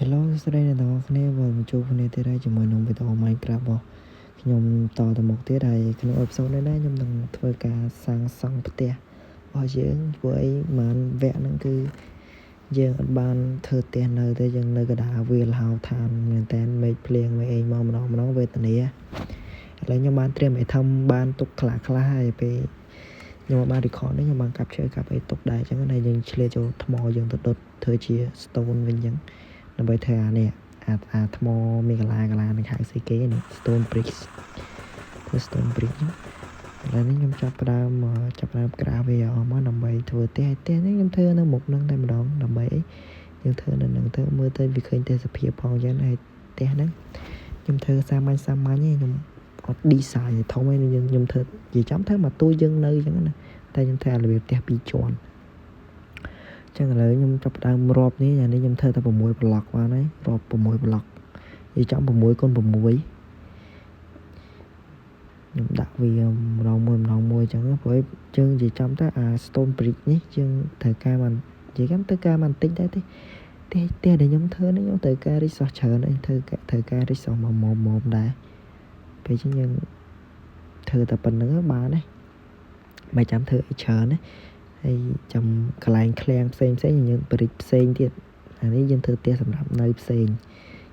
Hello ស្រីអ្នកទាំងអស់គ្នាវិលមកជួបគ្នាទៀតហើយជាមួយនឹងវីដេអូ Minecraft របស់ខ្ញុំតទៅមុខទៀតហើយក្នុងអេពីសូតនេះដែរខ្ញុំនឹងធ្វើការសាងសង់ផ្ទះរបស់យើងព្រោះអីមិនវគ្គហ្នឹងគឺយើងអត់បានធ្វើផ្ទះនៅទេយើងនៅកណ្ដាលវាលហោឋានមែនតើមេឃភ្លៀងមេអីមកម្ដងវេទនាឥឡូវខ្ញុំបានត្រៀមឲ្យធំបានទុកខ្លះហើយពេលខ្ញុំបាន record នេះខ្ញុំបានកាប់ឈើកាប់អីទុកដែរអញ្ចឹងហើយយើងឆ្លៀតចូលថ្មយើងទៅដុតធ្វើជា stone វិញអញ្ចឹងដើម្បីធ្វើអានេះអាថ្មមានកន្លានឹងហៅស្អីគេនេះ stone brick ធ្វើ stone brick ឥឡូវនេះខ្ញុំចាប់ផ្ដើមក្រាស់វាអស់មកដើម្បីធ្វើផ្ទះនេះខ្ញុំធ្វើនៅមុខនឹងតែម្ដងដើម្បីយើងធ្វើនៅនឹងធ្វើមើលទៅវាឃើញទេសភាពផងអញ្ចឹងហើយផ្ទះហ្នឹងខ្ញុំធ្វើសាមញ្ញទេខ្ញុំអត់ design ធំឯងខ្ញុំធ្វើនិយាយចំធ្វើមកទូយើងនៅអញ្ចឹងណាតែខ្ញុំធ្វើរបៀបផ្ទះ2ជាន់ចឹងឥឡូវខ្ញុំចាប់ផ្ដើមរាប់នេះអានេះខ្ញុំធ្វើតែ6ប្លុកបានហើយរាប់6ប្លុកនិយាយចំ6គុណ6ខ្ញុំដាក់វាម្ដងមួយអញ្ចឹងព្រោះយើងនិយាយចំទៅអា stone brick នេះយើងត្រូវការបាននិយាយទៅការបានតិចដែរទេដែលខ្ញុំធ្វើនេះខ្ញុំត្រូវការ resource ច្រើនហើយត្រូវការ resource មកដែរពេលចឹងយើងធ្វើតែប៉ុណ្្នឹងបានទេមិនចាំធ្វើឲ្យច្រើនទេហើយចាំកន្លែងឃ្លាំងផ្សេងយើងបរិចផ្សេងទៀតអានេះយើងធ្វើផ្ទះសម្រាប់នៅផ្សេង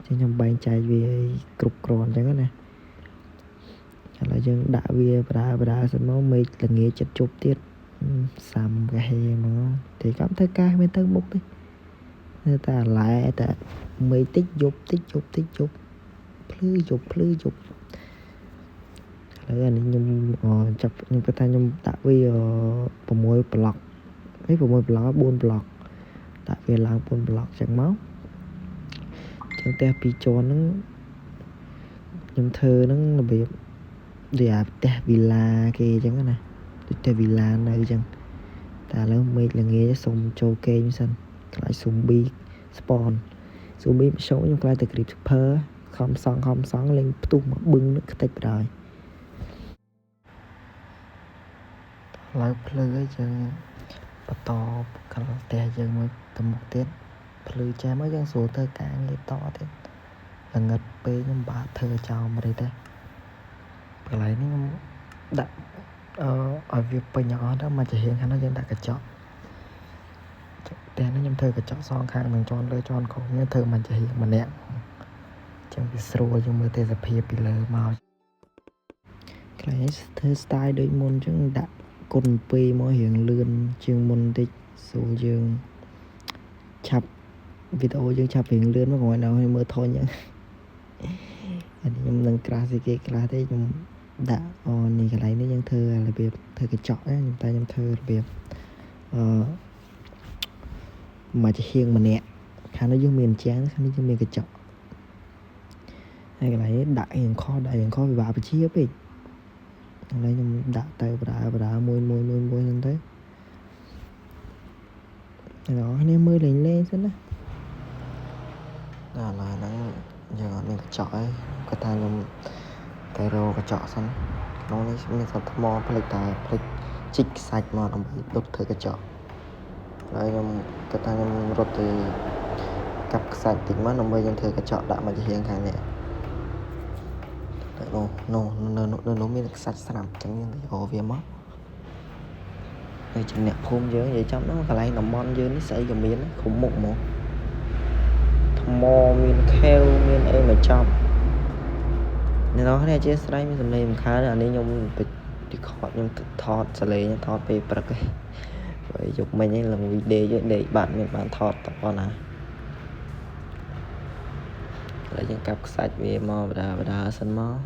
ចឹងខ្ញុំបែងចែកវាឲ្យគ្រប់គ្រាន់ចឹងណាឥឡូវយើងដាក់វាបដាសិនមកមេឃល្ងាចចិត្តជប់ទៀតសាំកាហេមកតែកំធ្វើការមិនទៅមុខទេនៅតែអាឡែតែមេឃតិចយប់ភ្លឺយប់ឥឡូវអានេះខ្ញុំចាប់ខ្ញុំគិតថាខ្ញុំដាក់វា6ប្លុកហើយ6ប្លុក4ប្លុកដាក់វាឡើង4ប្លុកចឹងមកចឹងផ្ទះ2ជាន់ហ្នឹងខ្ញុំធ្វើហ្នឹងរបៀបដូចអាផ្ទះវីឡាគេអញ្ចឹងណាដូចផ្ទះវីឡានៅអញ្ចឹងតែឥឡូវមេឃល្ងាចសុំចូលគេងសិនខ្លាច zombie spawn zombie មកចូលខ្ញុំខ្លាចតែ creeper ខំសង់លេងផ្ទុះមកបឹងនឹងខ្ទេចបណ្ដោយឡើងភ្លឺឲ្យយើងបន្តកន្លងផ្ទះយើងមួយទៅមុខទៀតភ្លឺចាំមកយើងស្រួលទៅការងារតទៀតល្ងិតពេកខ្ញុំបាទធ្វើចោលមិនទេកន្លែងនេះខ្ញុំដាក់ឲ្យវាពេញអស់ទៅមកជារៀងខាងនោះយើងដាក់កញ្ចក់ផ្ទះនេះខ្ញុំធ្វើកញ្ចក់សងខាងនឹងជាន់លើជាន់ក្រោមខ្ញុំធ្វើមកជារៀងម្នាក់ចឹងវាស្រួលយើងមើលទេសភាពពីលើមកកន្លែងនេះធ្វើ style ដូចមុនចឹងដាក់គុណ2មករៀងលឿនជាងមុនបន្តិចស្រួលយើងឆាប់វីដេអូយើងឆាប់រៀងលឿនមកកុំឲ្យដល់មើលធុញចឹងអានេះខ្ញុំនឹងក្រាស់ស្អីគេខ្លះទេខ្ញុំដាក់នេះកន្លែងនេះយើងធ្វើរបៀបធ្វើកញ្ចក់ខ្ញុំធ្វើរបៀបមកជារៀងម្នាក់ខាងនេះយើងមានជាងខាងនេះយើងមានកញ្ចក់ហើយកន្លែងនេះដាក់រៀងខុសវាបាក់បជាពេកឥឡូវខ្ញុំដាក់ទៅបដាមួយសិនទៅអ្នកនរគ្នាមើលលេងសិនណាដល់ឡើយហ្នឹងយើងអត់មានកញ្ចក់ឯងគាត់ថាខ្ញុំតែរកកញ្ចក់សិនក្នុងនេះមានសត្វថ្មផ្លេចជីកខ្សាច់មកដើម្បីដុតធ្វើកញ្ចក់ហើយខ្ញុំគាត់ថាខ្ញុំរត់ទៅកាប់ខ្សាច់តិចមកដើម្បីយើងធ្វើកញ្ចក់ដាក់មកជារៀងខាងនេះនោះមានខ្សាច់ស្រាប់អញ្ចឹងយើងទៅរកវាមកហើយជំនះភូមិយើងនិយាយចំហ្នឹងកន្លែងតំបន់យើងនេះស្អីក៏មានគ្រប់មុខហ្មងថ្មមានខែវមានអីមកចប់អ្នកនរគ្នាអធិស្ឋានមានសម្លេងរំខានអានេះខ្ញុំទៅខ្ញុំថតសលេងថតពេលព្រឹកហើយយកមិញហ្នឹងឡើងវីដេអូដេកបាត់មានបានថតតប៉ុណ្ណាហើយយើងកាប់ខ្សាច់វាមកបដាសិនមក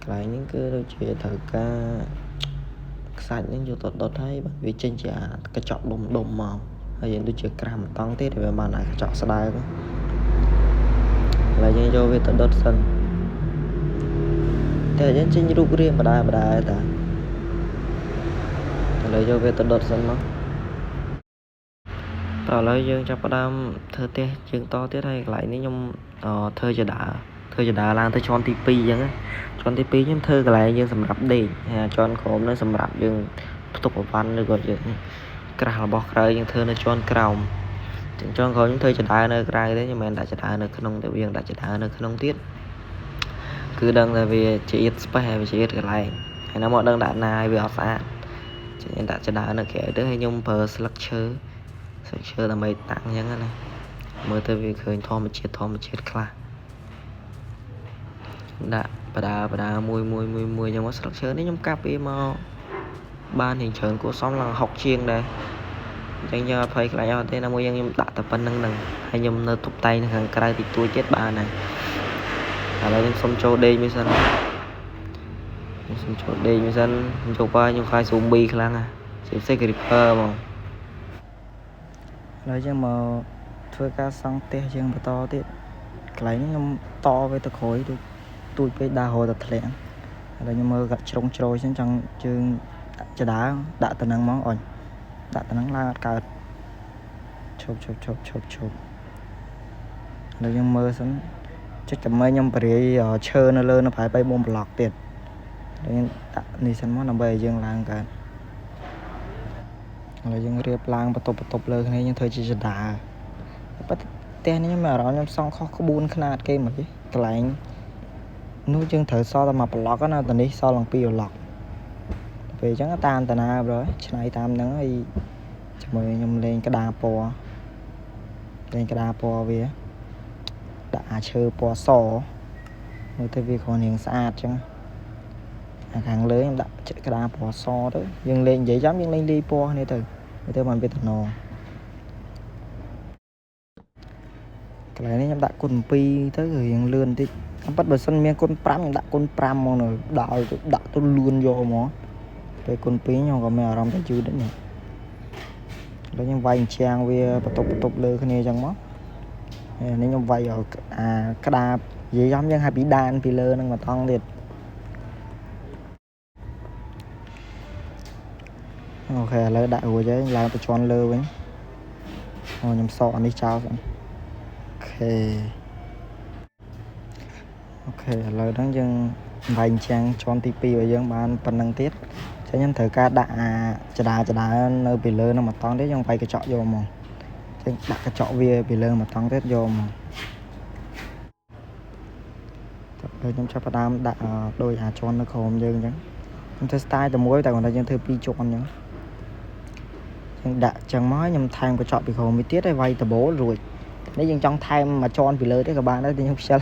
កន្លែងនេះគឺដូចជាត្រូវការខ្សាច់នេះយកទៅដុតហើយបាទវាចេញជាកញ្ចក់ដុំមកហើយយើងដូចជាក្រាស់មិនតង់ទេតែវាបានអាកញ្ចក់ស្ដើងហើយយើងយកវាទៅដុតសិនតែយើងចេញរូបរាងបដាតាឥឡូវយកវាទៅដុតសិនមកតឥឡូវយើងចាប់ផ្ដើមធ្វើផ្ទះជើងតទៀតហើយកន្លែងនេះខ្ញុំធ្វើចដាឡើងទៅជាន់ទី2អញ្ចឹងជាន់ទី2ខ្ញុំធ្វើកន្លែងយើងសម្រាប់ដេកហើយជាន់ក្រោមនោះសម្រាប់យើងផ្ទុកអវ៉ាន់ឬក៏យើង ក្រាស់របស់ក្រៅយើងធ្វើនៅជាន់ក្រោមចឹងជាន់ក្រោមយើងធ្វើចដើនៅក្រៅទេខ្ញុំមិនដាក់ចដើនៅក្នុងតែយើងដាក់ចដើនៅក្នុងទៀតគឺដឹងតែវាជាអៀតស្ពេះហើយវាជាអៀតកន្លែងហើយណាមកដឹងដាក់ណាឲ្យវាអត់ស្អាតចឹងយើងដាក់ចដើនៅក្រៅទៅហើយខ្ញុំប្រើស្លឹកឈើដើម្បីតាំងអញ្ចឹងណាមើលទៅវាឃើញធម្មជាតិខ្លះដាក់បដាមួយចឹងមកស្លឹកឈើនេះខ្ញុំកាប់វាមកបានរៀងច្រើនគួរសមឡើង60ជាងដែរអញ្ចឹងយើងអត់ភ័យខ្លាចអត់ទេណាមួយខ្ញុំដាក់តែប៉ុណ្្នឹងហើយខ្ញុំនៅតុបតែងនៅខាងក្រៅតិចតួចទៀតបានហើយឥឡូវខ្ញុំសុំចូលដេកមួយសិនខ្ញុំយកបាយខ្ញុំខ្លាច zombie ខ្លាំងណាជាពិសេស creeper ហ្មងឥឡូវយើងមកធ្វើការសង់ផ្ទះយើងបន្តទៀតកន្លែងនេះខ្ញុំតវាទៅក្រោយទូចពេកដើររត់ទៅធ្លាក់ឥឡូវខ្ញុំមើលកាត់ជ្រុងជ្រោយចឹងចង់ជើងចដើដាក់ទៅនឹងហ្មងអញដាក់ទៅនឹងឡើងអត់កើតឈប់ឥឡូវខ្ញុំមើលសិនចុចចាំខ្ញុំបរិយាឈើនៅលើនៅប្រហែល3-4ប្លុកទៀតយើងដាក់នេះសិនមកដើម្បីឲ្យយើងឡើងកើតឥឡូវយើងរៀបឡើងបន្ទប់លើគ្នាយើងធ្វើជាចដើប៉ុន្តែផ្ទះនេះខ្ញុំមានអារម្មណ៍ខ្ញុំសង់ខុសក្បួនខ្នាតគេមកទេកន្លែងនោះយើងត្រូវសល់តែមួយប្លុកណាតែនេះសល់ឡើង2ប្លុកពេលអញ្ចឹងតាមតាណាប្រូឆ្នៃតាមហ្នឹងហើយជាមួយខ្ញុំលេងក្តារពណ៌វាដាក់អាឈើពណ៌សមើលទៅវាគ្រាន់រៀងស្អាតអញ្ចឹងអាខាងលើខ្ញុំដាក់ក្តារពណ៌សទៅយើងលេងនិយាយចាំយើងលេងលាយពណ៌គ្នាទៅមើលទៅมันវាតំណងកន្លែងនេះខ្ញុំដាក់គុណ2ទៅរៀងលឿនបន្តិចប៉ិតបើសិនមានគុណ5ខ្ញុំដាក់គុណ5មកនៅដាក់ទៅលឿនយកហ្មងពេលគុណ2ខ្ញុំក៏មានអារម្មណ៍ថាយឺតដែរនេះឥឡូវខ្ញុំវាយជាងវាបន្ទប់លើគ្នាអញ្ចឹងមកនេះខ្ញុំវាយឲ្យអាក្តារនិយាយយើងឲ្យពីដានពីលើនឹងមកថងទៀតអូខេឥឡូវដាក់រួចហើយឡើងទៅជាន់លើវិញខ្ញុំសកអានេះចោលសិនអូខេឥឡូវហ្នឹងយើងវាយជាងជាន់ទី2ឲ្យយើងបានប៉ុណ្្នឹងទៀតចឹងខ្ញុំត្រូវការដាក់អាចដានៅពីលើនឹងមកតង់ទៀតយើងវាយកញ្ចក់យកមកចឹងដាក់កញ្ចក់វាពីលើមកតង់ទៀតយកមកតែខ្ញុំចាប់ផ្ដើមដាក់ដូចជាន់នៅក្រោមយើងអញ្ចឹងខ្ញុំធ្វើ style តែមួយតែគាត់ថាយើងធ្វើ2ជាន់អញ្ចឹងដាក់ចឹងមកខ្ញុំថែមកញ្ចក់ពីក្រោមវាទៀតហើយវាយដបូលរួចនេះយើងចង់ថែមមួយជាន់ពីលើទៀតក៏បានដែរតែខ្ញុំខ្ជិល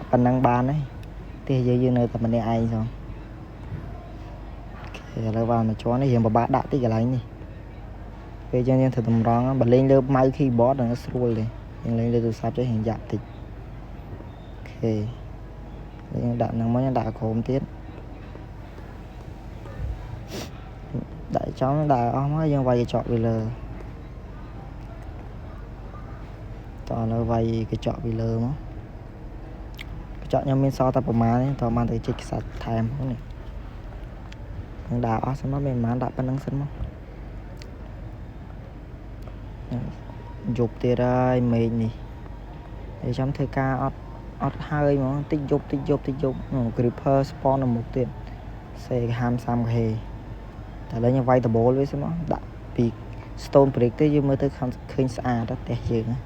ប៉ុណ្ណឹងបានហើយទេយើងនៅតែម្នាក់ឯងសោះឥឡូវបានមួយជាន់នេះរៀងពិបាកដាក់តិចកន្លែងនេះពេលយើងធ្វើតម្រង់បើលេងលើម៉ៅ keyboard ហ្នឹងស្រួលទេយើងលេងលើទូរស័ព្ទចេះរៀងយ៉ាប់តិចអូខេយើងដាក់ហ្នឹងមកយើងដាក់ក្រោមទៀតដាក់ចំដាក់អស់មកយើងវាយកញ្ចក់ពីលើតោះនៅវាយកញ្ចក់ពីលើមកកញ្ចក់ខ្ញុំមានសល់តែប្រមាណទេតោះបានតែជីកខ្សាច់ថែមផងនេះនឹងដាក់អស់សិនមកមានប្រមាណដាក់ប៉ុណ្្នឹងសិនមកយប់ទៀតហើយមេឃនេះហើយចាំធ្វើការអត់ហើយហ្មងតិចយប់ creeper spawn នៅមុខទៀតសេកហាមសាំកហេតែឥឡូវខ្ញុំវាយដបូលវាសិនមកដាក់ពី stone brick ទៅយើងមើលទៅឃើញស្អាតផ្ទះយើងនេះ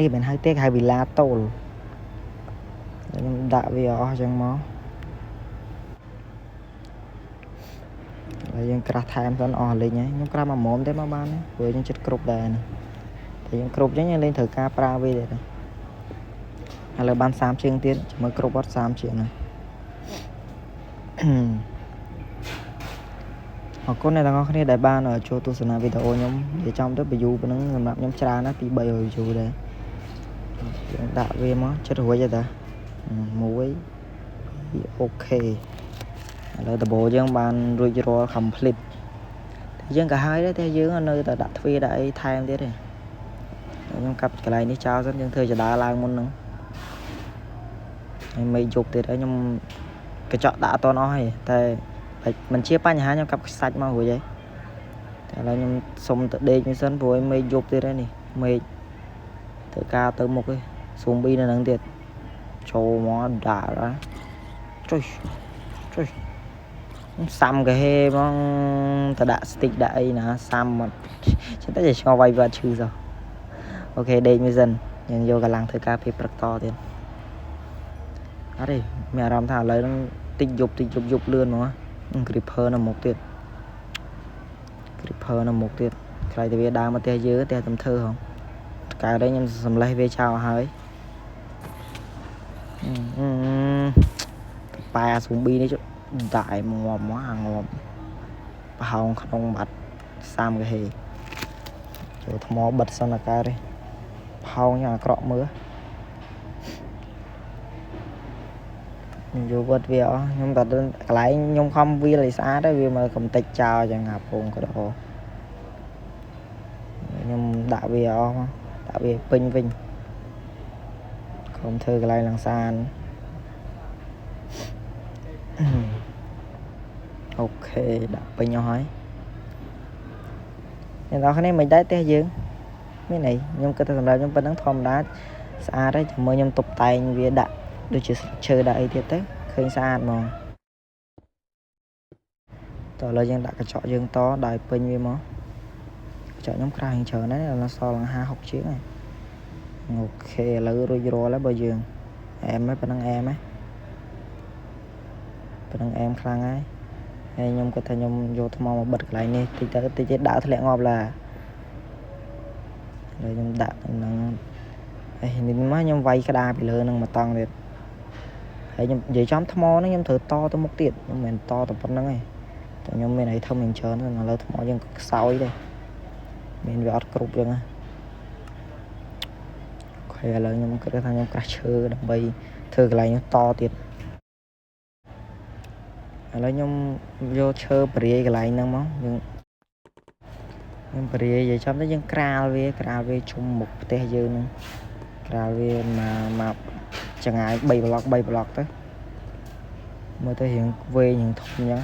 គេមិនហៅទេគេហៅ villa តូលខ្ញុំដាក់វាអស់ចឹងមកហើយយើងក្រាស់ថែមសិនអស់លេងហើយខ្ញុំក្រាស់មួយមុំទេមកបានព្រោះយើងចិត្តគ្រប់ដែរណាតែយើងគ្រប់ចឹងយើងលេងត្រូវការប្រើវាទៀតឥឡូវបាន30ជាងទៀតមើលគ្រប់អត់30ជាងណាអរគុណអ្នកទាំងអស់គ្នាដែលបានចូលទស្សនាវីដេអូខ្ញុំនិយាយចំទៅ view ប៉ុណ្ណឹងសម្រាប់ខ្ញុំច្រើនណាស់ពី300 view ដែរយើងដាក់វាមកចិត្តរួចហើយតា1 អូខេឥឡូវដបូលយើងបានរួចរាល់ complete យើងក៏ហើយដែរតែយើងនៅតែដាក់ទ្វារដាក់អីថែមទៀតទេខ្ញុំកាប់កន្លែងនេះចោលសិនយើងធ្វើចដាឡើងមុនហ្នឹងហើយមិនយប់ទៀតហើយខ្ញុំកញ្ចក់ដាក់អត់តអស់ទេតែមិនជាបញ្ហាខ្ញុំកាប់ខ្សាច់មករួចហើយតែឥឡូវខ្ញុំសុំទៅដេកមួយសិនព្រោះឲ្យមេឃយប់ទៀតហើយនេះមេឃធ្វើការទៅមុខឯង zombie នៅហ្នឹងទៀតចូលមកដាក់ចុយ xăm cái he mong ta đã stick đã ấy nè xăm mà chúng ta chỉ cho vay vật trừ rồi ok đây như dần nhưng vô cả làng thời cà phê bật to tiền đó đi mẹ làm thảo lấy nó tích dục lươn mà creeper là một tiền creeper là một tiền cái thì đa mà te dứa te tầm thơ không cái đấy nhưng sầm lấy về chào hơi ba xuống bi đấy chứ đại ngòm quá hàng ngòm hồng không bật xăm cái gì rồi thò bật xong là cái đi hồng nhà cọ mưa vô vật việc nhưng mà lại nhung không vi lại xa đấy vì mà cầm tịch chào chẳng ngạp cùng cái đó nhưng đã vì pin vinh không thơ cái này làm xa ok đã pin nhau hỏi nên đó cái này mình đã té dương cái này nhưng cái thằng nào nhưng vẫn đang thòm đá xa đấy mới nhung tục tay vì đã được chơi đại thiệt đấy khơi xa mà tỏ lời dân đã cái chọn dương to đại pin với nó chọn nhóm khai hình chờ đấy là nó so là 2 học chiếc này ok là rồi là bao giờ em ấy bên đăng em ấy bên đăng em khang ấy hay nhung có thể nhung vô thầm mà bật lại nè thì chết đã thật lẹ ngọt là rồi nhung đã năng nên má nhung vay cái đà bị lơ năng mà tăng được hay nhung vậy chấm thầm nó nhung thử to tới một tiệt nhưng mình to tập bên này tại nhung bên này thông mình chờ nó là thầm nhưng sau ấy đây mình vẽ cục rồi nha hay là nhung cái thằng nhung crasher đầm bay thử cái này to tiệt là nhung vô chơi bể cái này năng món nhưng bể vậy chấm tới dân cào về chung một tê dư nữa cào về mà chẳng ai bay block tới mới thể hiện về những thông nhá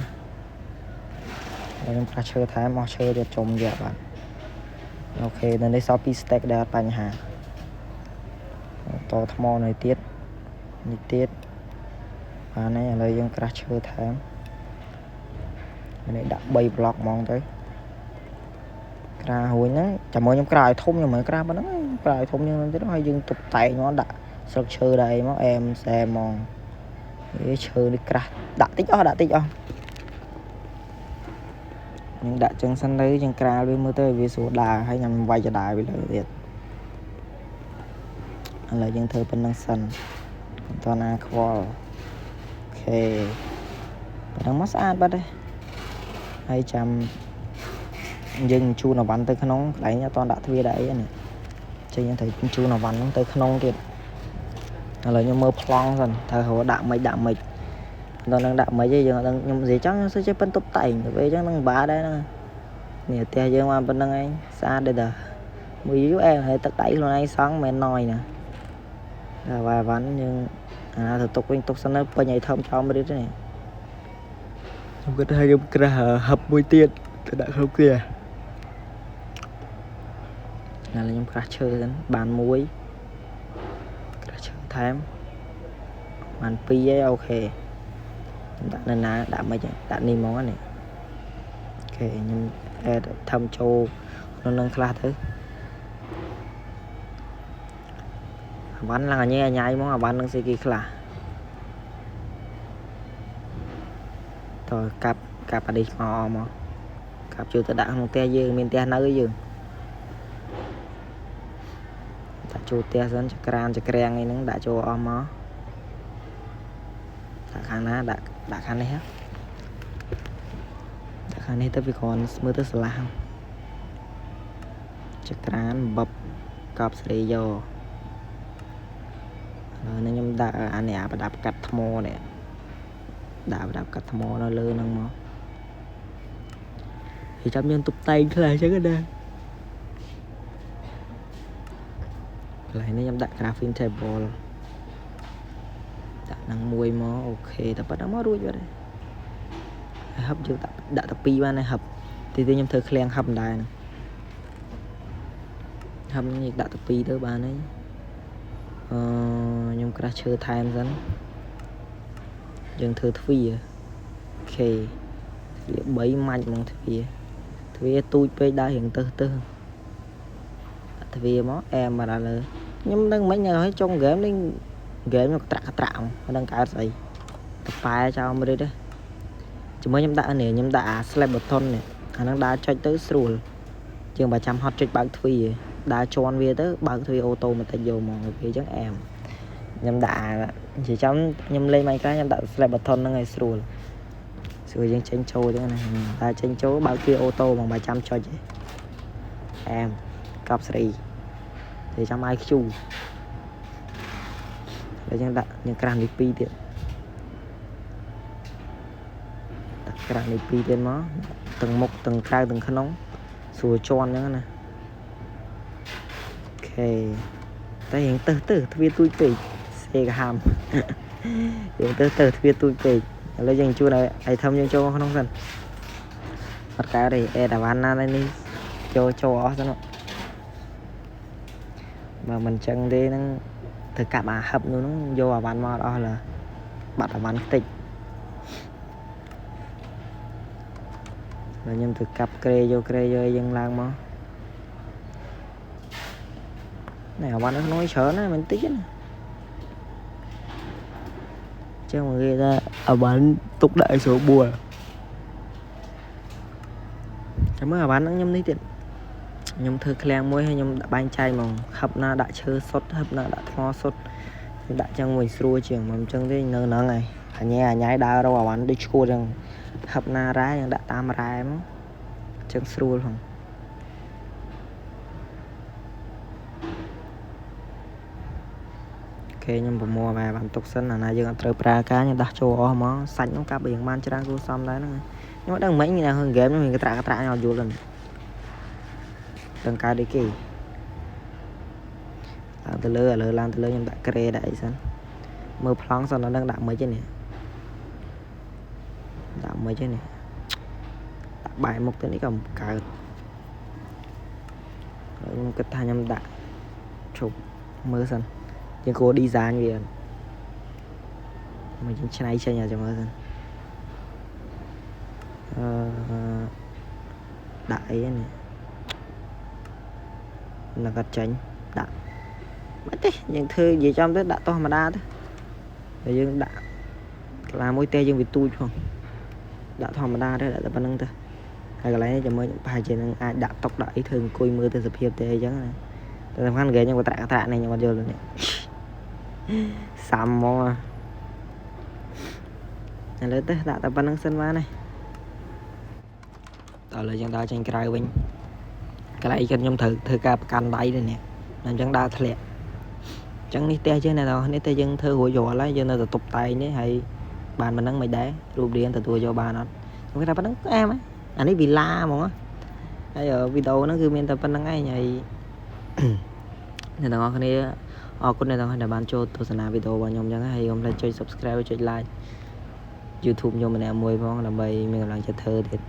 chúng ta chơi thái mà chơi để trồng dẹp bạn ok nên đây sau stack đã bành hà to thmo này tiết và này là chúng ta chơi thái này đặt bay block mong tới ra hồi nó chẳng mới nhóm cài thông nhưng mà ra nó cài thông nhưng nó hay dừng tục tay nó đã sơ chơi đây nó em xe mong để chơi đi cài đã tích không nhưng đã chân xanh đấy chân cài với mưa tới vì số đà hay nhằm vay cho đà bị lợi thiệt là dân thơ bên năng sân toàn là call ok đang massage bắt đây 200 dừng chu nào bắn tới khăn nóng lấy nha toàn đã thuê đấy này chơi như thấy chu nào bắn tới khăn nóng kìa là như mơ plong dần thời hồ đạm mấy nó đang đạm mấy giây giờ nhưng gì chắc nó sẽ chơi phân tốc tẩy với chắc năng bá đấy nè nè tia giờ mà bên đang anh xa đây là mười chú em hay tất đẩy luôn anh sáng mẹ nồi nè là vài ván nhưng thực tục anh tục sang nó bây nhảy thông cho mới đến này không có hai cái hợp mùi tiền đã không kìa là nhóm crasher đến bàn muối crasher thêm bàn pi ấy ok đã nên là đã mấy đã ni món này ok nhưng thăm châu nó nâng class thứ bắn là như nhai món bắn nâng xe kia là rồi cặp đi mò mà cặp chưa tới đã một te dương miền te nơi dương đã cho te dẫn cho kran này nó đã cho om nó đã khăn á đã khăn này hết đã khăn này tới vì còn mưa tới sờ lao cho kran bập cặp sẽ đi vô nên em đã anh này đạp cắt thmo này đạp cắt thmo nó lơ nâng mà thì trong nhân tục tay lại chứ cái đây lại nên em đặt graphing table đặt năng mùi mó ok tập bắt nó mó đuôi vào đây hấp chưa đã tập pi ban này hấp thì tôi nhầm thơ khen hấp đài này hấp như đã tập pi tới ban ấy nhưng ra chơi time dẫn dừng thơ phi ok 3 ម៉ាច់ហ្មងទ្វាទូចពេកដើររៀងទៅទ្វាមកអែមមកដល់លើខ្ញុំដឹងមិនឲ្យចុងហ្គេមនេះហ្គេមខ្ញុំក្ត្រាក់មិនដឹងកើតស្អីតប៉ែចោលមើលទេជាមួយខ្ញុំដាក់នេះខ្ញុំដាក់អា slap button នេះអាហ្នឹងដើរចុចទៅស្រួលជាងបើចាំហត់ចុចបើកទ្វាដើរជន់វាទៅបើកទ្វាអូតូម៉ាទិកយកហ្មងពេលអញ្ចឹងអែមខ្ញុំដាក់និយាយចំខ្ញុំលេង Minecraft ខ្ញុំដាក់ slap button ហ្នឹងឲ្យស្រួលយើងចេញចូលអញ្ចឹងណាតែចេញចូលបើកទ្វាអូតូហ្មងបើចាំចុចអែមកប់ស្រីនិយាយចាំឲ្យខ្ជូហើយយើងដាក់យើងក្រាស់នេះ2ទៀតដាក់ក្រាស់នេះ2ទៀតមកទាំងមុខទាំងក្រៅទាំងក្នុងស្រួលជន់អញ្ចឹងណាអូខេតែយើងទៅទ្វាទូចពេកសេកាហាមយើងទៅទ្វាទូចពេកឥឡូវយើងជួនឲ្យ item យើងចូលក្នុងសិនអត់កើតទេអេតាវ៉ាន់ណានេះចូលអស់សិនបើមិនចឹងទេហ្នឹងត្រូវកាប់អាហឹបនោះហ្នឹងយកអាវ៉ាន់មកអស់លើបាត់អាវ៉ាន់ខ្ទេចហើយខ្ញុំត្រូវកាប់ក្រេយកយើងឡើងមកនេះអាវ៉ាន់នៅក្នុងច្រើនណាស់មិនតិចណាចឹងមកគេថាអាវ៉ាន់ទុកដាក់ឲ្យស្រួលបួលចាំមើលអាវ៉ាន់ហ្នឹងខ្ញុំនេះទៀតខ្ញុំធ្វើឃ្លាំងមួយហើយខ្ញុំដាក់បែងចែកហ្មងហឹបណាដាក់ឈើសុទ្ធហឹបណាដាក់ថ្មសុទ្ធខ្ញុំដាក់ចឹងមួយស្រួលជាងមិនចឹងទេនៅហ្នឹងហើយអញ៉ៃដើររកអាវ៉ាន់ដូចឈួតចឹងហឹបណារ៉ែយើងដាក់តាមរ៉ែមកចឹងស្រួលហ្នឹងគេខ្ញុំប្រមូលអាវ៉ាន់ទុកសិនអាណាយើងអត់ត្រូវប្រើការខ្ញុំដោះចូលអស់ហ្មងសាច់ហ្នឹងកាប់រៀងបានច្រើនគួរសមដែរហ្នឹងខ្ញុំអត់ដឹងមិញនៅក្នុងហ្គេមខ្ញុំក្ត្រាក់ខ្ញុំអត់យល់ទេទាំងកើតដូចគេឡើងទៅលើឥឡូវឡើងទៅលើខ្ញុំដាក់ក្រេដាក់អីសិនមើលប្លង់សិនដល់នឹងដាក់មិនទេនេះដាក់បែរមុខទៅនេះក៏កើតខ្ញុំគិតថាខ្ញុំដាក់ជប់មើលសិនយើងគួរ design វាមកយើងឆ្នៃចេញឲ្យចាំមើលសិនដាក់អីនេះនឹងកាត់ចេញដាក់មិនទេយើងធ្វើនិយាយចំទៅដាក់ធម្មតាទៅហើយយើងដាក់ក្លាមួយទេយើងវាទូចផងដាក់ធម្មតាទៅដាក់តែប៉ុណ្្នឹងទៅហើយកន្លែងនេះចាំមើលប្រហែលជានឹងអាចដាក់តុកដាក់អីធ្វើអង្គុយមើលទៅសភាពទេអញ្ចឹងតែសំខាន់គេខ្ញុំក៏ត្រាក់នេះខ្ញុំអត់យល់ទេសាំហ្មងឥឡូវទៅដាក់តែប៉ុណ្្នឹងសិនបានហើយតើឥឡូវយើងដើរចេញក្រៅវិញកន្លែងខ្ញុំត្រូវធ្វើការប្រកាន់ដៃទៅនេះអញ្ចឹងដើរធ្លាក់អញ្ចឹងនេះផ្ទះយើងនេះតែយើងធ្វើរួចរាល់ហើយយើងនៅតែតុបតែងនេះហើយបានប៉ុណ្្នឹងមិនដែររូបរាងទទួលយកបានអត់ខ្ញុំគិតថាប៉ុណ្្នឹងអែមអានេះវីឡាហ្មងហើយវីដេអូហ្នឹងគឺមានតែប៉ុណ្្នឹងឯងហើយអ្នកទាំងអស់គ្នាអរគុណអ្នកទាំងអស់ដែលបានចូលទស្សនាវីដេអូរបស់ខ្ញុំអញ្ចឹងហើយកុំភ្លេចចុច Subscribe ចុច Like YouTube ខ្ញុំម្នាក់មួយផងដើម្បីមានកម្លាំងចិត្តធ្វើទៀត